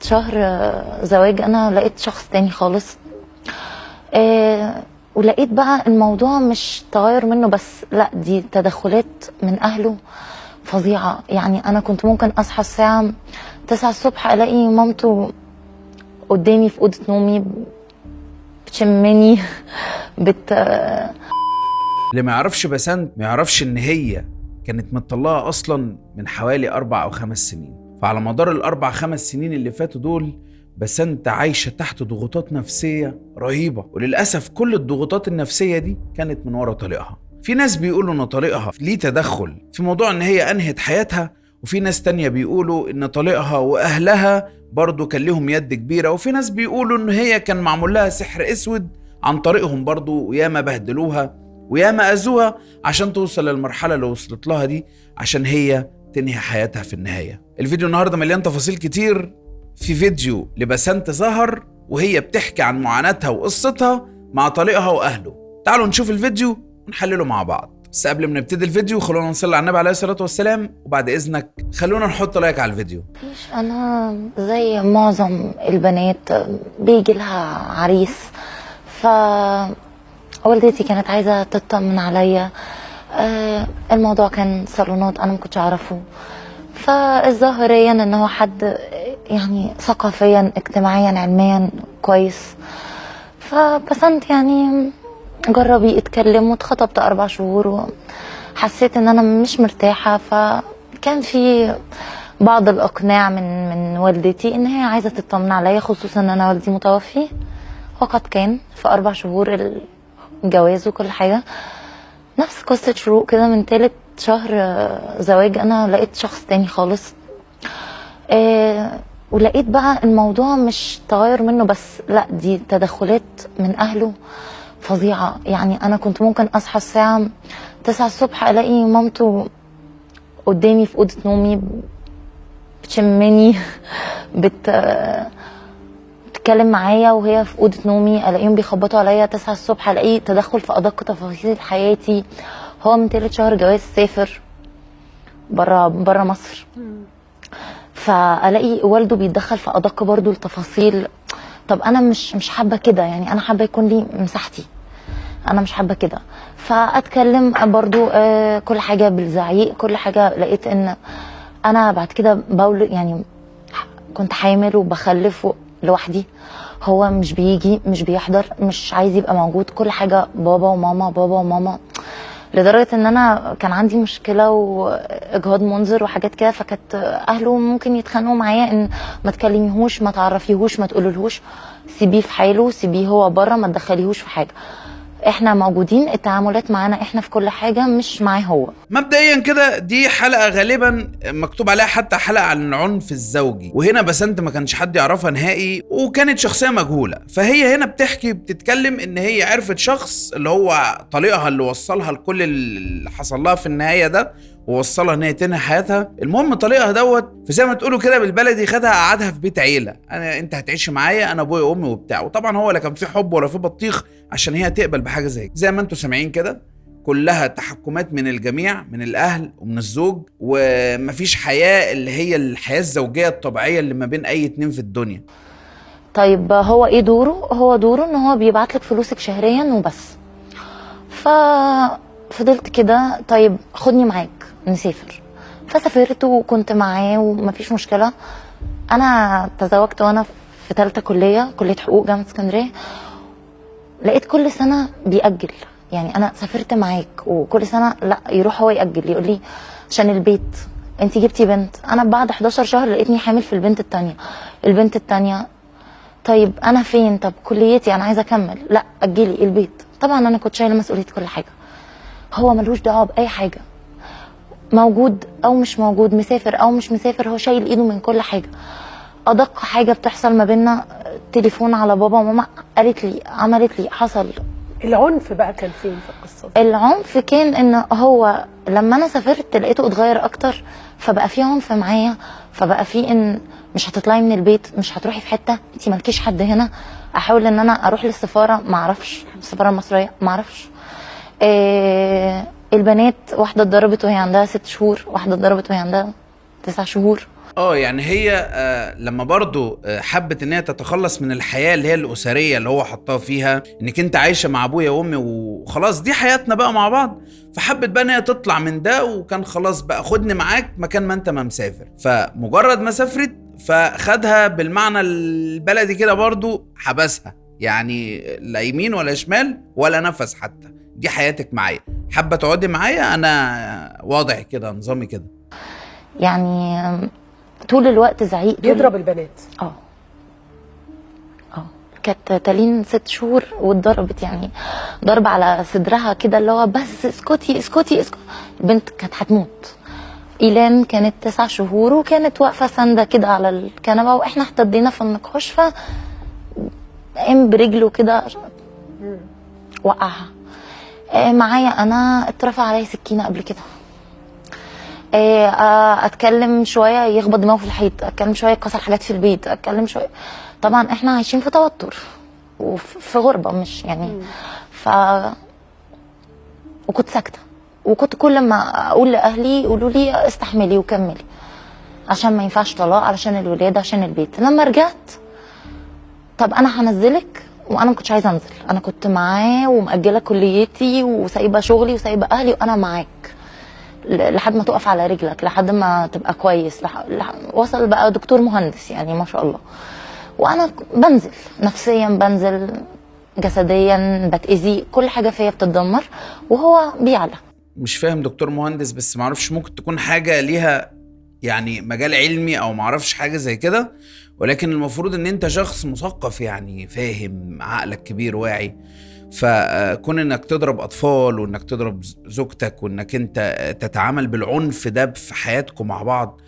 شهر زواج انا لقيت شخص تاني خالص. ولقيت بقى الموضوع مش تغير منه بس، لا دي تدخلات من اهله فظيعة. يعني انا كنت ممكن اصحى الساعة 9 الصبح الاقي مامته قدامي في اوضة نومي بتشمني اللي ما يعرفش بسنت ما يعرفش ان هي كانت مطلقة اصلا من حوالي 4 أو 5 سنين. فعلى مدار الاربع 5 سنين اللي فاتوا دول بسنت عايشة تحت ضغوطات نفسية رهيبة، وللأسف كل الضغوطات النفسية دي كانت من ورا طليقها. في ناس بيقولوا ان طليقها ليه تدخل في موضوع ان هي انهت حياتها، وفي ناس تانية بيقولوا ان طليقها واهلها برضو كان لهم يد كبيرة، وفي ناس بيقولوا ان هي كان معمول لها سحر اسود عن طريقهم برضو، وياما بهدلوها وياما اذوها عشان توصل للمرحلة اللي وصلت لها دي، عشان هي تنهي حياتها في النهاية. الفيديو النهاردة مليان تفاصيل كتير. في فيديو لبسنت ظهر وهي بتحكي عن معاناتها وقصتها مع طليقها واهله. تعالوا نشوف الفيديو ونحلله مع بعض. بس قبل ما نبتدي الفيديو خلونا نصلي على النبي عليه الصلاة والسلام، وبعد اذنك خلونا نحط لايك على الفيديو. انا زي معظم البنات بيجي لها عريس، والدتي كانت عايزة تطمن عليا. الموضوع كان صالونات انا ما كنتش اعرفه، فظاهريا ان هو حد يعني ثقافيا اجتماعيا علميا كويس. فبسنت يعني جربي اتكلم، واتخطبت 4 شهور وحسيت ان انا مش مرتاحة. فكان في بعض الاقناع من والدتي ان هي عايزة تطمن عليا، خصوصا ان انا والدي متوفي. وقد كان في 4 شهور الجواز وكل حاجة. نفس قصة شروق كده، من 3 شهر زواج انا لقيت شخص تاني خالص. ولقيت بقى الموضوع مش تغير منه بس، لا دي تدخلات من اهله فظيعة. يعني انا كنت ممكن اصحى الساعة 9 الصبح الاقي مامته قدامي في اوضة نومي بتشمني بتتكلم معايا وهي في اوضة نومي. الاقيهم بيخبطوا عليا 9 الصبح، الاقي تدخل في ادق تفاصيل حياتي. هو من 3 شهر جواز سافر برا مصر، فالاقي والده بيتدخل في ادق برضو التفاصيل. طب انا مش حابه كده، يعني انا حابه يكون لي مساحتي، انا مش حابه كده. فاتكلم برضو كل حاجه بالزعيق، كل حاجه. لقيت ان انا بعد كده بولد، يعني كنت حامل وبخلف لوحدي. هو مش بيجي، مش بيحضر، مش عايز يبقى موجود. كل حاجه بابا وماما بابا وماما، لدرجه ان انا كان عندي مشكله واجهاض منذر وحاجات كده. فكانت اهله ممكن يتخانقوا معايا ان ما تكلميهوش، ما تعرفيهوش، ما تقوليلهوش، سيبيه في حاله، سيبيه هو بره، ما تدخليهوش في حاجه. احنا موجودين، التعاملات معانا احنا في كل حاجه، مش معاه هو. مبدئيا كده دي حلقة غالبا مكتوب عليها حتى حلقة عن العنف الزوجي، وهنا بسنت ما كانش حد يعرفها نهائي وكانت شخصية مجهولة. فهي هنا بتتكلم ان هي عرفت شخص اللي هو طليقها اللي وصلها لكل اللي حصل لها في النهاية ده، ووصلها ان هي تنهي حياتها. المهم طليقها دوت فزي ما تقولوا كده بالبلدي خدها قعدها في بيت عيله، انت هتعيش معايا، انا ابويا وامي وبتاع. وطبعا هو لا كان في حب ولا في بطيخ عشان هي تقبل بحاجه زي ما انتوا سامعين كده. كلها تحكمات من الجميع، من الاهل ومن الزوج، ومفيش حياه اللي هي الحياه الزوجيه الطبيعيه اللي ما بين اي اتنين في الدنيا. طيب هو ايه دوره؟ هو دوره ان هو بيبعت لك فلوسك شهريا وبس. ففضلت كده، طيب خدني معاك نسافر. فسافرت وكنت معاه ومفيش مشكله. انا تزوجت وانا في 3 كليه حقوق جامعه اسكندريه. لقيت كل سنه بيأجل، يعني انا سافرت معاك وكل سنه لا يروح هو يأجل، يقول لي عشان البيت، انت جبتي بنت. انا بعد 11 شهر لقيتني حامل في البنت التانية. طيب انا فين؟ طب كليتي انا عايزه اكمل. لا اجلي البيت. طبعا انا كنت شايله مسؤوليه كل حاجه، هو ملوش دعوه باي حاجه، موجود او مش موجود، مسافر او مش مسافر، هو شايل ايده من كل حاجه. ادق حاجه بتحصل ما بيننا تليفون على بابا وماما، قالت لي، عملت لي، حصل. العنف بقى كان فين في القصه دي؟ العنف كان ان هو لما انا سافرت لقيته اتغير اكتر، فبقى في عنف معايا، فبقى في ان مش هتطلعي من البيت، مش هتروحي في حته، انت مالكيش حد هنا. احاول ان انا اروح للسفاره، ما اعرفش، السفاره المصريه ما اعرفش. البنات واحده اتضربت وهي عندها 6 شهور، واحده اتضربت وهي عندها 9 شهور. يعني هي لما برضو حبت ان هي تتخلص من الحياة اللي هي الأسرية اللي هو حطها فيها، انك انت عايشة مع ابويا وامي وخلاص دي حياتنا بقى مع بعض، فحبت بقى ان هي تطلع من ده، وكان خلاص بقى خدني معاك مكان ما انت ما مسافر. فمجرد ما سافرت فخدها بالمعنى البلدي كده برضو حبسها، يعني لا يمين ولا شمال ولا نفس حتى، دي حياتك معايا، حابة تقعدي معايا انا واضح كده نظامي كده. يعني طول الوقت زعيق، بيضرب البنات. كانت تالين 6 شهور واتضربت، يعني ضرب على صدرها كده اللي هو بس اسكتي اسكتي اسكتي. البنت كانت هتموت. إيلان كانت 9 شهور وكانت واقفة ساندة كده على الكنبة، واحنا احتضينا في النقاش، قام برجله كده وقعها. معايا انا اترفع عليا سكينة قبل كده. اتكلم شويه يخبط دماغه في الحيط، اتكلم شويه يكسر حاجات في البيت، اتكلم شويه. طبعا احنا عايشين في توتر وفي غربه، مش يعني وكنت ساكته، وكنت كل ما اقول لاهلي يقولوا لي استحملي وكملي عشان ما ينفعش طلاق، علشان الولاد، عشان البيت. لما رجعت طب انا هنزلك، وانا ما كنتش عايزه انزل، انا كنت معاه ومأجله كليتي وسايبه شغلي وسايبه اهلي، وانا معاك لحد ما تقف على رجلك، لحد ما تبقى كويس. وصل بقى دكتور مهندس يعني ما شاء الله. وانا بنزل نفسيا، بنزل جسديا، بتأذي، كل حاجه فيا بتتدمر وهو بيعلى. مش فاهم دكتور مهندس، بس معرفش ممكن تكون حاجه ليها يعني مجال علمي او معرفش حاجه زي كده، ولكن المفروض ان انت شخص مثقف يعني فاهم، عقلك كبير واعي. فكون انك تضرب اطفال وانك تضرب زوجتك وانك انت تتعامل بالعنف ده في حياتكم مع بعض،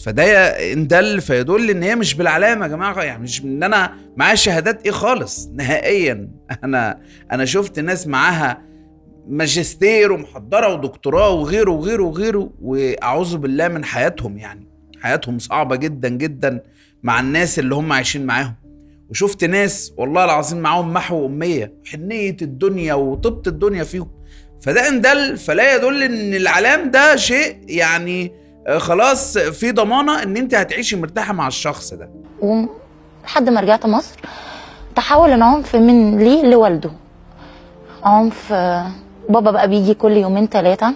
فده ان دل فيدل ان هي مش بالعلامه يا جماعه، يعني مش ان انا معايا شهادات خالص نهائيا. انا شفت ناس معاها ماجستير ومحضره ودكتوراه وغيره وغيره وغيره، واعوذ بالله من حياتهم، يعني حياتهم صعبه جدا جدا مع الناس اللي هم عايشين معاهم. وشفت ناس والله العظيم معاهم محو أمية، حنية الدنيا وطبة الدنيا فيهم. فده ان دل فلا يدل ان العلام ده شيء يعني خلاص في ضمانة ان انت هتعيشي مرتاحة مع الشخص ده. لحد ما رجعت مصر تحول العنف من لي لوالده. عنف بابا بقى بيجي كل 2-3 يوم،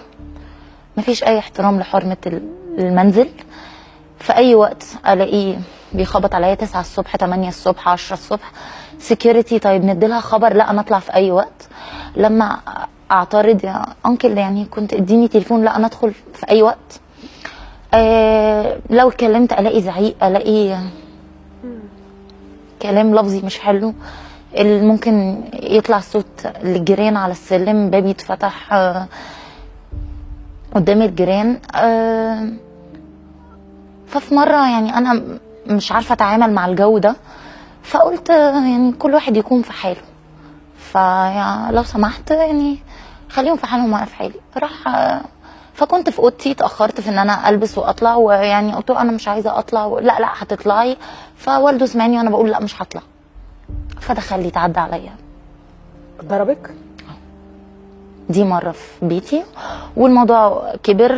مفيش اي احترام لحرمة المنزل. في اي وقت الاقيه بيخبط عليا 9 الصبح، 8 الصبح، 10 الصبح. سكيورتي طيب نديلها خبر، لا انا اطلع في اي وقت. لما اعترض يا انكل يعني كنت اديني تليفون، لا انا ادخل في اي وقت. لو اتكلمت الاقي زعيق، الاقي كلام لفظي مش حلو. ممكن يطلع صوت للجيران على السلم، باب يتفتح قدام الجيران. ففي مرة يعني أنا مش عارفة أتعامل مع الجو ده، فقلت يعني كل واحد يكون في حاله، فلو سمحت يعني خليهم في حالهم وأنا في حالي. فكنت في أوضتي، اتأخرت في إن أنا ألبس وأطلع، ويعني قلت له أنا مش عايزة أطلع. لا هتطلعي. فوالده سمعني وأنا بقول لا مش هطلع، فدخل لي يتعدى عليا. ضربك؟ دي مرة في بيتي، والموضوع كبر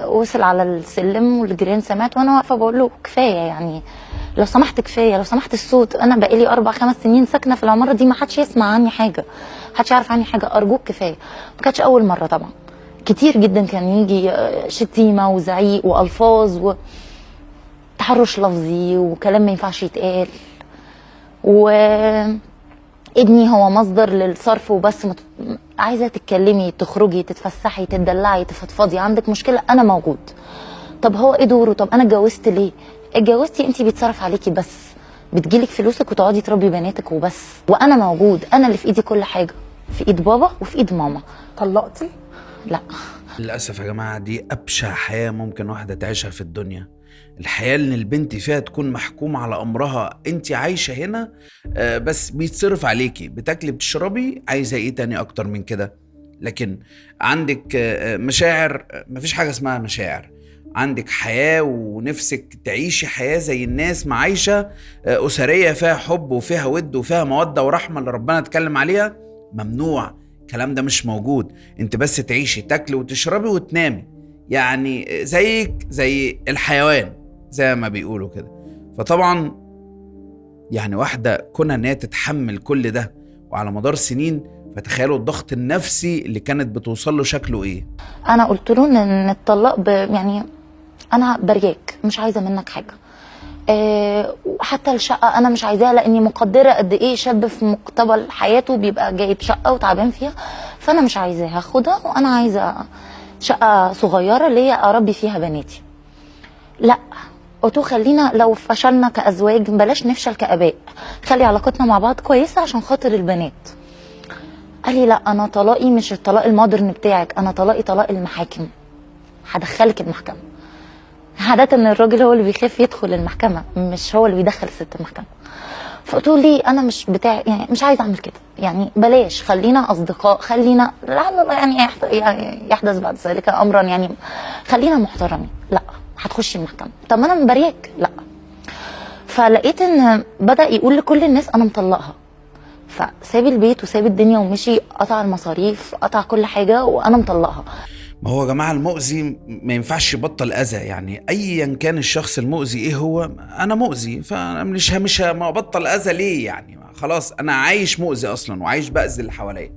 وصل على السلم والجيران سمعت، وانا واقفة بقول له كفاية يعني لو سمحت، كفاية لو سمحت الصوت. انا بقالي 4-5 سنين ساكنة في العمارة دي، ما حدش يسمع عني حاجة، ما حدش يعرف عني حاجة، ارجوك كفاية. ما كانتش اول مرة طبعا، كتير جدا كان يجي شتيمة وزعيق والفاظ وتحرش لفظي وكلام ما ينفعش يتقال. ابني هو مصدر للصرف وبس. عايزه تتكلمي، تخرجي، تتفسحي، تدلعي، تفضفضي، عندك مشكله انا موجود. طب هو ايه دوره؟ طب انا اتجوزت ليه؟ اتجوزتي انت بيتصرف عليكي بس، بتجيلك فلوسك وتقعدي تربي بناتك وبس، وانا موجود، انا اللي في ايدي كل حاجه، في ايد بابا وفي ايد ماما. طلقتي؟ لا للاسف يا جماعه دي ابشع حياه ممكن واحده تعيشها في الدنيا. الحياة اللي البنت فيها تكون محكوم على أمرها، أنت عايشة هنا بس بيتصرف عليكي، بتاكلي بتشربي، عايزة إيه تاني أكتر من كده؟ لكن عندك مشاعر، مفيش حاجة اسمها مشاعر، عندك حياة ونفسك تعيشي حياة زي الناس ما عايشة، أسرية فيها حب وفيها ود وفيها مودة ورحمة اللي ربنا اتكلم عليها. ممنوع، الكلام ده مش موجود. انت بس تعيشي، تاكلي وتشربي وتنامي، يعني زيك زي الحيوان زي ما بيقولوا كده. فطبعا يعني واحدة كونها ان هي تتحمل كل ده وعلى مدار سنين، فتخيلوا الضغط النفسي اللي كانت بتوصل له شكله ايه. انا قلت له ان الطلاق يعني انا برياك، مش عايزه منك حاجه. وحتى الشقه انا مش عايزاها، لاني مقدره قد ايه شاب في مقتبل حياته بيبقى جايب شقه وتعبان فيها، فانا مش عايزاها اخدها، وانا عايزه شقه صغيره ليا اربي فيها بناتي. لا، قلت له خلينا لو فشلنا كازواج بلاش نفشل كاباء، خلي علاقتنا مع بعض كويسه عشان خاطر البنات. قال لي لا، انا طلاقي مش الطلاق المودرن بتاعك، انا طلاقي طلاق المحاكم، هدخلك المحكمه. عادة ان الراجل هو اللي بيخاف يدخل المحكمه، مش هو اللي بيدخل الست المحكمه. فقلت له ليه؟ انا مش بتاع، يعني مش عايزه اعمل كده، يعني بلاش، خلينا اصدقاء، خلينا لعل الله يعني يحدث بعد ذلك امرا، يعني خلينا محترمين. لا، هتخشي المحكمه. طب ما انا مبرياك. لا. فلقيت ان بدا يقول لكل الناس انا مطلقها، فساب البيت وساب الدنيا ومشي، قطع المصاريف، قطع كل حاجه، وانا مطلقها. ما هو يا جماعة المؤذي ما ينفعش يبطل أذى، يعني أيا كان الشخص المؤذي إيه هو، أنا مؤذي فأنا مش ما أبطل أذى ليه؟ يعني خلاص أنا عايش مؤذي أصلا وعايش بأذي اللي حواليا.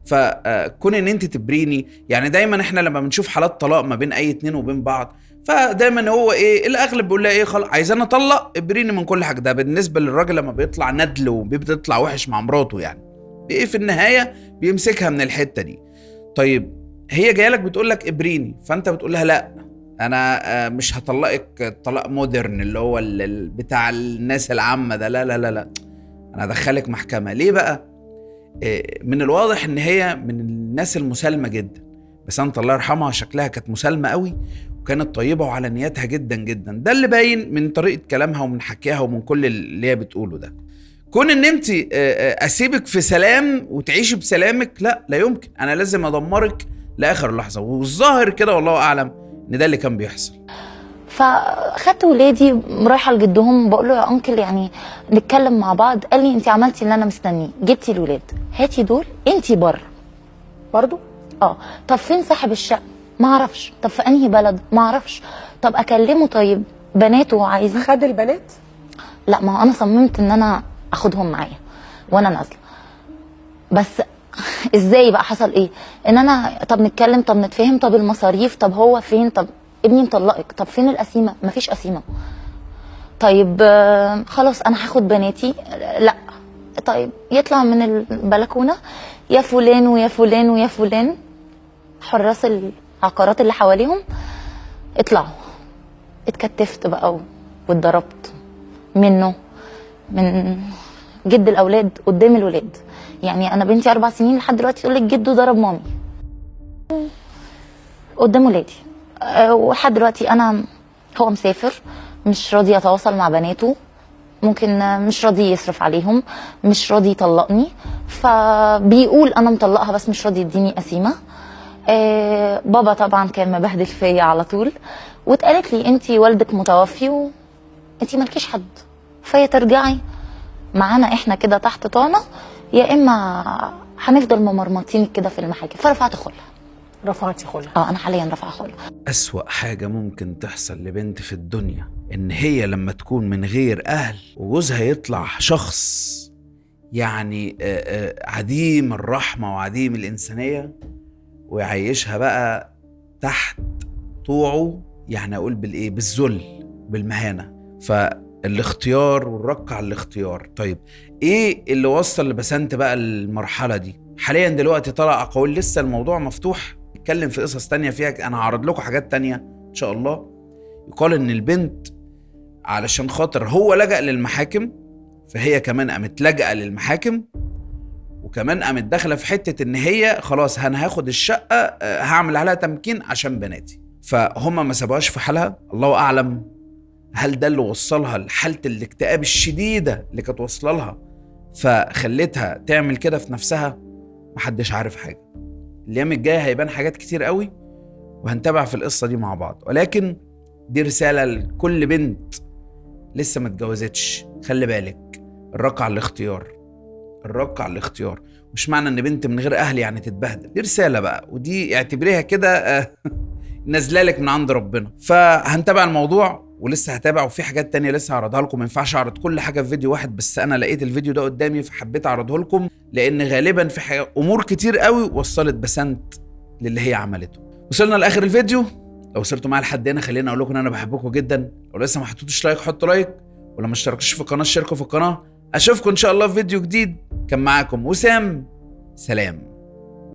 فكون إن أنت تبريني، يعني دايما إحنا لما بنشوف حالات طلاق ما بين أي اتنين وبين بعض، فدايما هو إيه الأغلب بيقول لها إيه، خلاص عايزاني أطلق ابريني من كل حاجة. ده بالنسبة للراجل لما بيطلع ندل وبيطلع وحش مع مراته، يعني إيه في النهاية بيمسكها من الحتة دي. طيب هي جايه لك بتقول لك ابريني، فانت بتقول لها لا انا مش هطلقك طلاق مودرن اللي هو بتاع الناس العامه ده، لا لا لا لا، انا هدخلك محكمه. ليه بقى؟ من الواضح ان هي من الناس المسالمه جدا، بس انت الله يرحمها شكلها كانت مسالمه قوي وكانت طيبه وعلى نياتها جدا جدا. ده اللي باين من طريقه كلامها ومن حكيها ومن كل اللي هي بتقوله ده. كون ان انت اسيبك في سلام وتعيشي بسلامك، لا يمكن، انا لازم ادمرك لاخر لحظه. والظاهر كده والله اعلم ان ده اللي كان بيحصل. فاخدت ولادي رايحه لجدهم، بقول له يا انكل يعني نتكلم مع بعض. قال لي انت عملتي اللي انا مستنيه، جبتي الولاد، هاتي دول، انت بره. برضو طب فين صاحب الشقه؟ ما اعرفش. طب في انهي بلد؟ ما اعرفش. طب اكلمه. طيب بناته عايزين. خد البنات؟ لا، ما هو انا صممت ان انا اخدهم معايا وانا نازله. بس ازاي بقى حصل ايه؟ ان انا طب نتكلم، طب نتفاهم، طب المصاريف، طب هو فين، طب ابني مطلقك، طب فين القسيمه؟ مفيش قسيمه. طيب خلاص انا هاخد بناتي. لا. طيب يطلع من البلكونه يا فلان ويا فلان ويا فلان، حراس العقارات اللي حواليهم، اطلعوا. اتكتفت بقى واتضربت منه، من جد الاولاد قدام الولاد. يعني انا بنتي 4 سنين لحد دلوقتي تقول لك جده ضرب مامي قدام ولادي. ولحد دلوقتي هو مسافر، مش راضي يتواصل مع بناته، ممكن مش راضي يصرف عليهم، مش راضي يطلقني، فبيقول انا مطلقها بس مش راضي يديني قسيمه. بابا طبعا كان مبهدل فيا على طول، واتقالت لي انت والدك متوفي وانت مالكيش حد، فيا ترجعي معانا احنا كده تحت طعنه، يا اما هنفضل ممرمطينك كده في المحاكم. فرفعت خلع. رفعتي خلع؟ انا حاليا رافعه خلع. أسوأ حاجة ممكن تحصل لبنت في الدنيا إن هي لما تكون من غير أهل وجوزها يطلع شخص يعني عديم الرحمة وعديم الإنسانية، ويعيشها بقى تحت طوعه، يعني أقول بالإيه، بالذل، بالمهانة. فالاختيار والرق على الاختيار. طيب إيه اللي وصل لبسنت بقى المرحلة دي؟ حاليا دلوقتي طلع أقول لسه الموضوع مفتوح، نتكلم في قصص تانية فيها، أنا هعرض لكم حاجات تانية إن شاء الله. يقال إن البنت علشان خاطر هو لجأ للمحاكم، فهي كمان قامت لجأ للمحاكم، وكمان قامت داخلة في حتة إن هي خلاص أنا هاخد الشقة، هعمل عليها تمكين عشان بناتي. فهم ما سابوهاش في حالها. الله أعلم هل ده اللي وصلها لحالة الاكتئاب الشديدة اللي كانت واصلة لها فخلتها تعمل كده في نفسها. محدش عارف حاجة. الأيام الجاية هيبان حاجات كتير قوي وهنتابع في القصة دي مع بعض، ولكن دي رسالة لكل بنت لسه ما اتجوزتش. خلي بالك، الرق على الاختيار، الرق على الاختيار. مش معنى ان بنت من غير اهل يعني تتبهدل، دي رسالة بقى، ودي اعتبريها كده نازله لك من عند ربنا. فهنتابع الموضوع ولسه هتابع، وفي حاجات تانية لسه هعرضها لكم. ما ينفعش اعرض كل حاجه في فيديو واحد، بس انا لقيت الفيديو ده قدامي فحبيت اعرضه لكم، لان غالبا في امور كتير قوي وصلت بسنت للي هي عملته. وصلنا لاخر الفيديو. لو وصلتوا معايا لحد هنا خليني اقول لكم ان انا بحبكم جدا. لو لسه ما حطيتوش لايك حطوا لايك، ولو ما اشتركتوش في القناه اشتركوا في القناه. اشوفكم ان شاء الله في فيديو جديد. كان معاكم وسام، سلام.